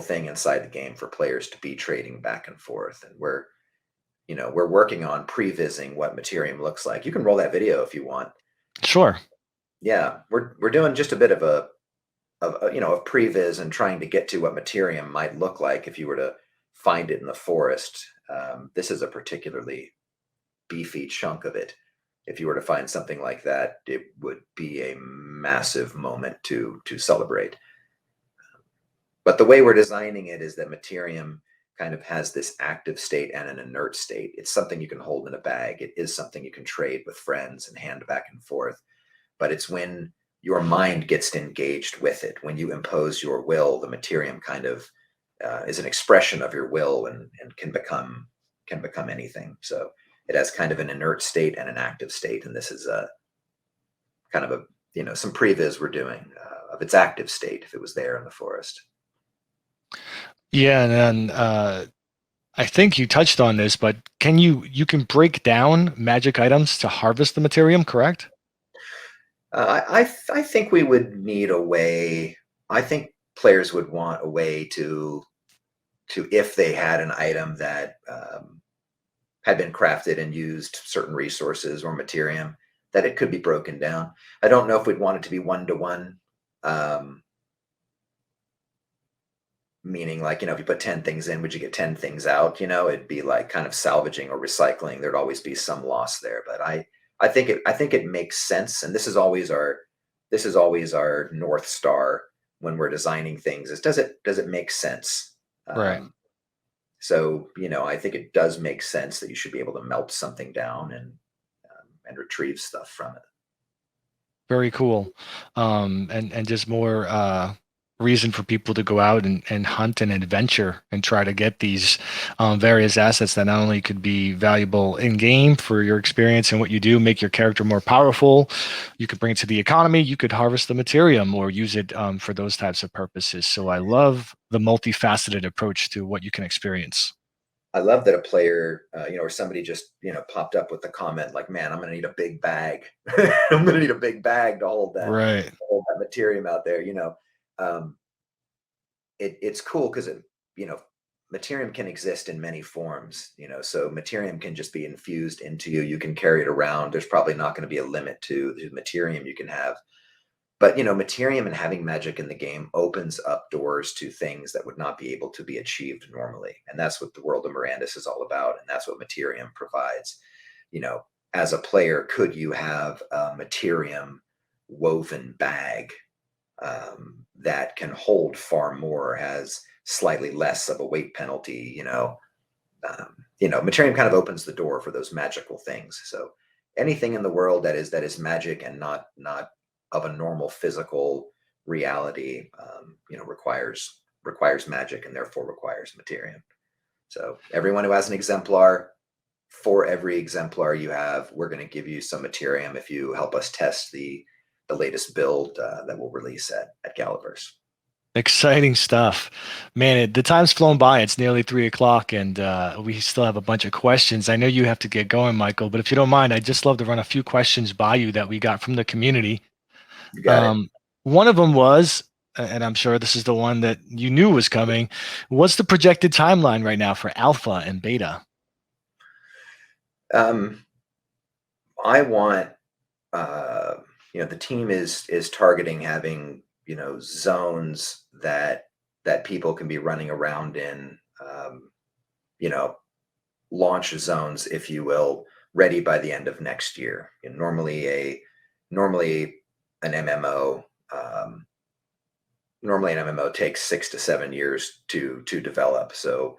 thing inside the game for players to be trading back and forth. And we're working on prevising what Materium looks like. You can roll that video if you want. Sure. Yeah, we're doing just a bit of previs and trying to get to what Materium might look like if you were to find it in the forest. This is a particularly beefy chunk of it. If you were to find something like that, it would be a massive moment to celebrate. But the way we're designing it is that Materium kind of has this active state and an inert state. It's something you can hold in a bag. It is something you can trade with friends and hand back and forth. But it's when your mind gets engaged with it, when you impose your will, the Materium kind of is an expression of your will and can become become anything. So it has kind of an inert state and an active state, and this is a kind of a some previs we're doing of its active state if it was there in the forest. Yeah, and then I think you touched on this, but you can break down magic items to harvest the Materium, correct? I think we would need a way. I think players would want a way to if they had an item that had been crafted and used certain resources or Materium, that it could be broken down. I don't know if we'd want it to be one-to-one. Meaning, like, if you put 10 things in, would you get 10 things out? It'd be like kind of salvaging or recycling. There'd always be some loss there. But I think it makes sense. And this is always our North Star when we're designing things, is does it make sense? Right. So, I think it does make sense that you should be able to melt something down and retrieve stuff from it. Very cool. And just more reason for people to go out and hunt and adventure and try to get these various assets that not only could be valuable in game for your experience and what you do, make your character more powerful. You could bring it to the economy. You could harvest the Materium or use it for those types of purposes. So I love the multifaceted approach to what you can experience. I love that a player, or somebody just, popped up with the comment like, "Man, I'm going to need a big bag. I'm going to need a big bag to hold that, Right. Materium out there." It's cool because Materium can exist in many forms. So Materium can just be infused into you. You can carry it around. There's probably not going to be a limit to the Materium you can have. But Materium and having magic in the game opens up doors to things that would not be able to be achieved normally. And that's what the world of Mirandus is all about. And that's what Materium provides. As a player, could you have a Materium woven bag that can hold far more, has slightly less of a weight penalty? Materium kind of opens the door for those magical things. So anything in the world that is magic and not of a normal physical reality, requires magic and therefore requires Materium. So everyone who has an exemplar, for every exemplar you have, we're going to give you some Materium if you help us test the latest build that we'll release at Galaverse. Exciting stuff, man. The time's flown by. It's nearly 3 o'clock, and we still have a bunch of questions. I know you have to get going, Michael, but if you don't mind, I'd just love to run a few questions by you that we got from the community. You got it. One of them was, and I'm sure this is the one that you knew was coming, what's the projected timeline right now for alpha and beta? I want, the team is targeting having, zones that people can be running around in, launch zones, if you will, ready by the end of next year. Normally an MMO, takes 6 to 7 years to develop. So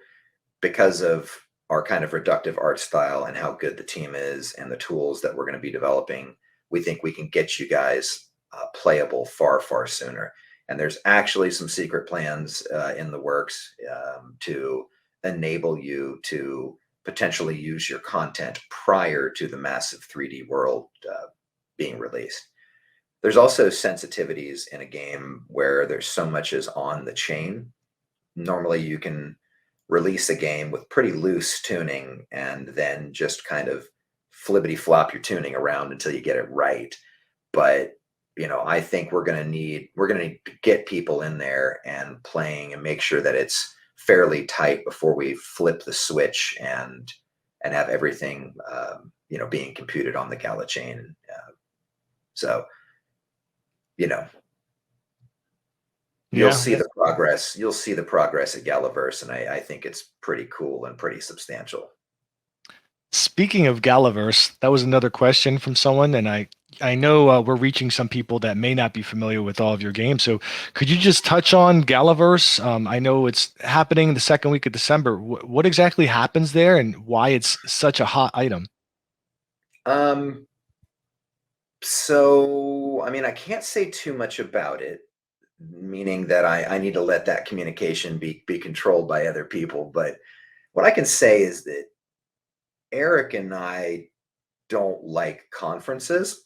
because of our kind of reductive art style and how good the team is and the tools that we're going to be developing, we think we can get you guys playable far, far sooner. And there's actually some secret plans in the works to enable you to potentially use your content prior to the massive 3D world being released. There's also sensitivities in a game where there's so much is on the chain. Normally you can release a game with pretty loose tuning and then just kind of flippity flop your tuning around until you get it right. But I think we're going to need to get people in there and playing and make sure that it's fairly tight before we flip the switch and have everything being computed on the Gala chain. So you'll see the progress. You'll see the progress at Galaverse, and I think it's pretty cool and pretty substantial. Speaking of Galaverse, that was another question from someone, and I know we're reaching some people that may not be familiar with all of your games. So could you just touch on Galaverse? I know it's happening the second week of December. What exactly happens there, and why it's such a hot item? So, I can't say too much about it, meaning that I need to let that communication be controlled by other people. But what I can say is that Eric and I don't like conferences.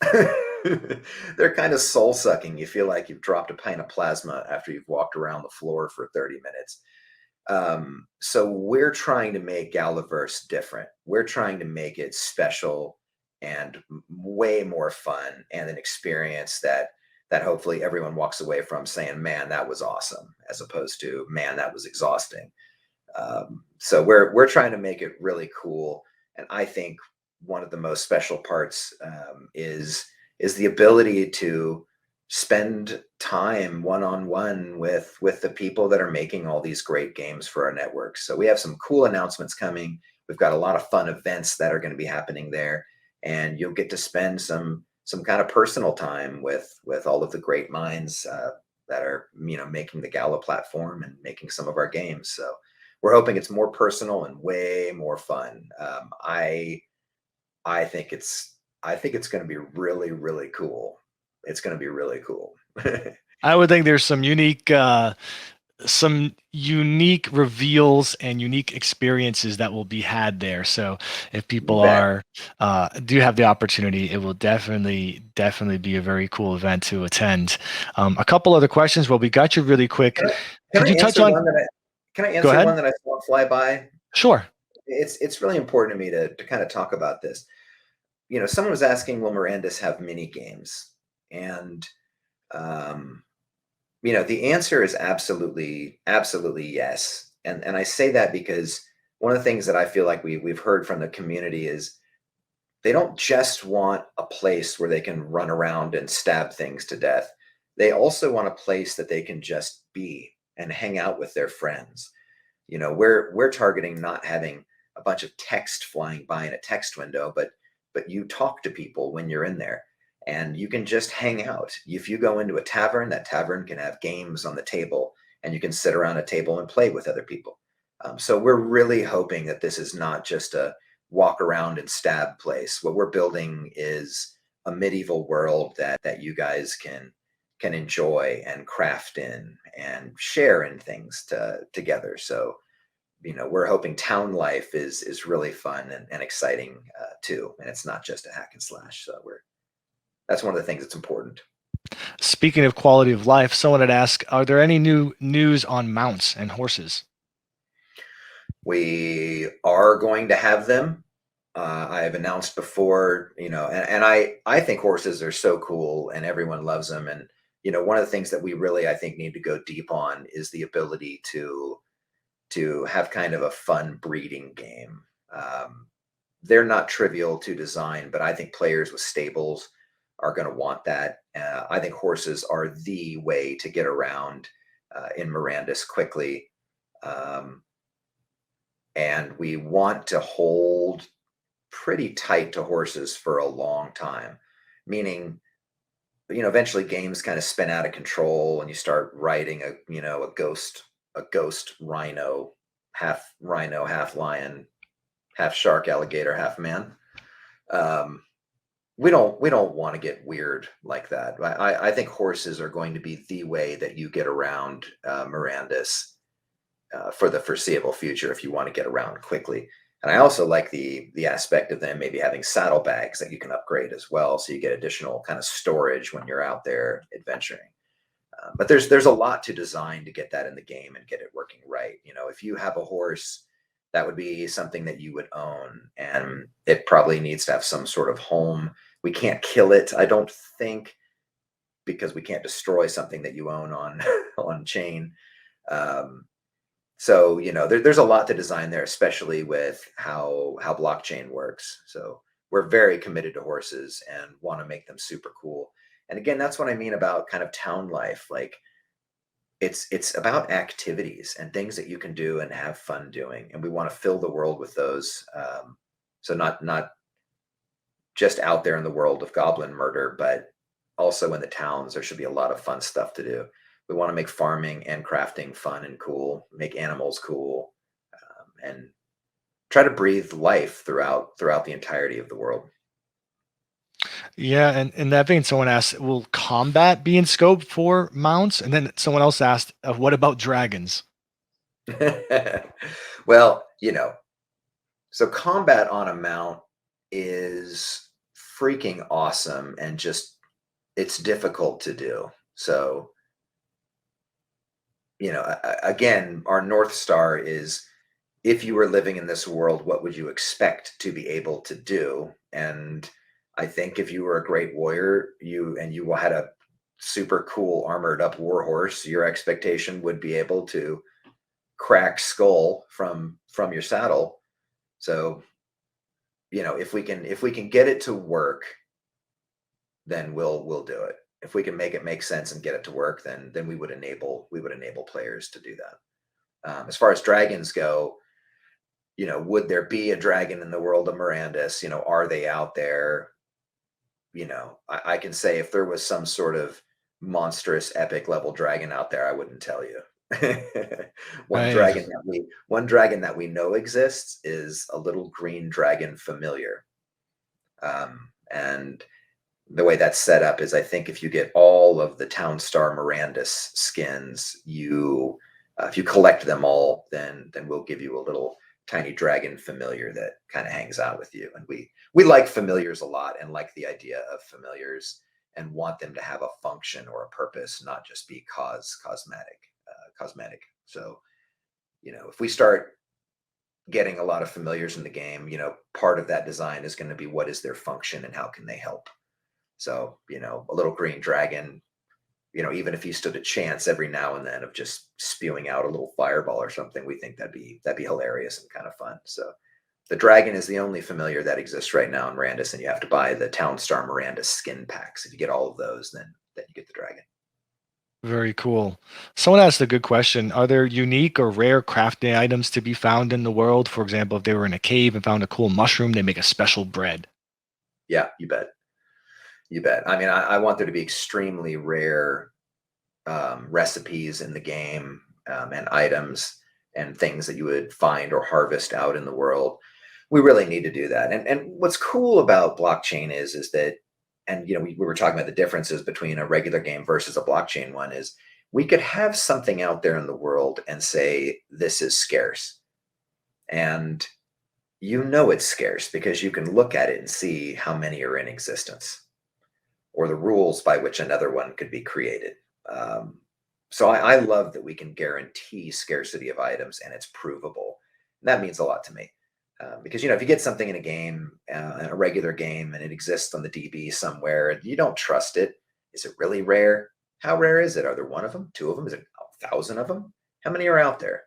They're kind of soul sucking. You feel like you've dropped a pint of plasma after you've walked around the floor for 30 minutes. So we're trying to make Galaverse different. We're trying to make it special and way more fun, and an experience that hopefully everyone walks away from saying, "Man, that was awesome," as opposed to, "Man, that was exhausting." So we're trying to make it really cool, and I think one of the most special parts is the ability to spend time one-on-one with the people that are making all these great games for our network. So we have some cool announcements coming. We've got a lot of fun events that are going to be happening there, and you'll get to spend some kind of personal time with all of the great minds that are making the Gala platform and making some of our games. So we're hoping it's more personal and way more fun. I think it's going to be really, really cool. It's going to be really cool. I would think there's some unique reveals and unique experiences that will be had there. So if people do have the opportunity, it will definitely be a very cool event to attend. A couple other questions. Well, we got you really quick. Can I touch on? Can I Go answer ahead. one that I saw fly by? Sure. It's really important to me to kind of talk about this. Someone was asking, will Mirandus have mini games? And the answer is absolutely yes. And I say that because one of the things that I feel like we've heard from the community is they don't just want a place where they can run around and stab things to death. They also want a place that they can just be and hang out with their friends. We're targeting not having a bunch of text flying by in a text window, but you talk to people when you're in there, and you can just hang out. If you go into a tavern, that tavern can have games on the table, and you can sit around a table and play with other people. So we're really hoping that this is not just a walk around and stab place. What we're building is a medieval world that you guys can enjoy and craft in and share in things together. So we're hoping town life is really fun and exciting too, and it's not just a hack and slash. So that's one of the things that's important. Speaking of quality of life, someone had asked, are there any new news on mounts and horses? We are going to have them. I have announced before, and I think horses are so cool and everyone loves them. And, one of the things that we really, I think, need to go deep on is the ability to have kind of a fun breeding game. They're not trivial to design, but I think players with stables are going to want that. I think horses are the way to get around in Mirandus quickly. And we want to hold pretty tight to horses for a long time, meaning, eventually games kind of spin out of control and you start riding a ghost rhino, half lion, half shark, alligator, half man. We don't want to get weird like that. I think horses are going to be the way that you get around Mirandus for the foreseeable future if you want to get around quickly. And I also like the aspect of them maybe having saddlebags that you can upgrade as well, so you get additional kind of storage when you're out there adventuring. But there's a lot to design to get that in the game and get it working right. If you have a horse, that would be something that you would own, and it probably needs to have some sort of home. We can't kill it, I don't think, because we can't destroy something that you own on chain. So there's a lot to design there, especially with how blockchain works. So we're very committed to horses and want to make them super cool. And again, that's what I mean about kind of town life. Like it's about activities and things that you can do and have fun doing, and we want to fill the world with those. So not just out there in the world of goblin murder, but also in the towns. There should be a lot of fun stuff to do. We want to make farming and crafting fun and cool, make animals cool, and try to breathe life throughout the entirety of the world. Yeah, and that being, someone asked, will combat be in scope for mounts? And then someone else asked, what about dragons? Well, So combat on a mount is freaking awesome, and just it's difficult to do. So, again, our North Star is, if you were living in this world, what would you expect to be able to do? And I think if you were a great warrior, you had a super cool armored up warhorse, your expectation would be able to crack skull from your saddle. So, if we can get it to work, then we'll do it. If we can make it make sense and get it to work, then we would enable players to do that. As far as dragons go, would there be a dragon in the world of Mirandus? Are they out there? I can say if there was some sort of monstrous epic level dragon out there, I wouldn't tell you. One dragon that we know exists is a little green dragon familiar. And the way that's set up is, I think if you get all of the Townstar Mirandus skins, if you collect them all, then we'll give you a little tiny dragon familiar that kind of hangs out with you. And we like familiars a lot, and like the idea of familiars, and want them to have a function or a purpose, not just be cosmetic. So, if we start getting a lot of familiars in the game, part of that design is going to be, what is their function and how can they help? So, a little green dragon, even if he stood a chance every now and then of just spewing out a little fireball or something, we think that'd be hilarious and kind of fun. So the dragon is the only familiar that exists right now in Mirandus, and you have to buy the Townstar Mirandus skin packs. If you get all of those, then you get the dragon. Very cool. Someone asked a good question. Are there unique or rare crafting items to be found in the world? For example, if they were in a cave and found a cool mushroom, they make a special bread. Yeah, you bet. I mean, I want there to be extremely rare recipes in the game, and items and things that you would find or harvest out in the world. We really need to do that. And what's cool about blockchain is that, and we were talking about the differences between a regular game versus a blockchain one, is we could have something out there in the world and say, this is scarce. And it's scarce because you can look at it and see how many are in existence, or the rules by which another one could be created. So I love that we can guarantee scarcity of items, and it's provable. And that means a lot to me. Because, if you get something in a game, a regular game, and it exists on the DB somewhere, and you don't trust it, is it really rare? How rare is it? Are there one of them, two of them? Is it 1,000 of them? How many are out there?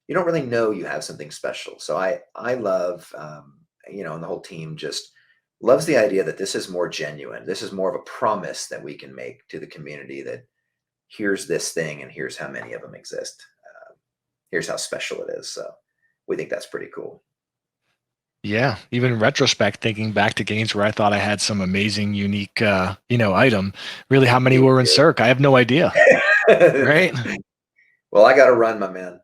You don't really know you have something special. So I love, and the whole team just loves the idea that this is more genuine. This is more of a promise that we can make to the community, that here's this thing and here's how many of them exist. Here's how special it is. So we think that's pretty cool. Yeah, even in retrospect, thinking back to games where I thought I had some amazing, unique, item. Really, how many were in Cirque? I have no idea. Right? Well, I got to run, my man.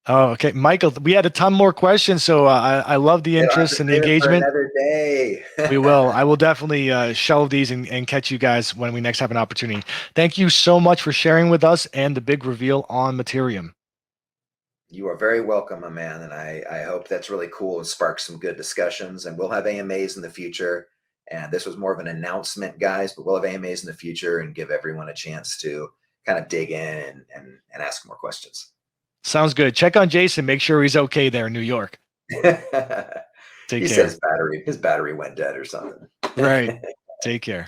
Oh, okay, Michael. We had a ton more questions, so I love the interest and the engagement. Another day. We will. I will definitely shelve these and catch you guys when we next have an opportunity. Thank you so much for sharing with us and the big reveal on Materium. You are very welcome, my man, and I hope that's really cool and sparks some good discussions. And we'll have AMAs in the future. And this was more of an announcement, guys, but we'll have AMAs in the future and give everyone a chance to kind of dig in and ask more questions. Sounds good. Check on Jason. Make sure he's okay there in New York. Take care. Said his battery went dead or something. Right. Take care.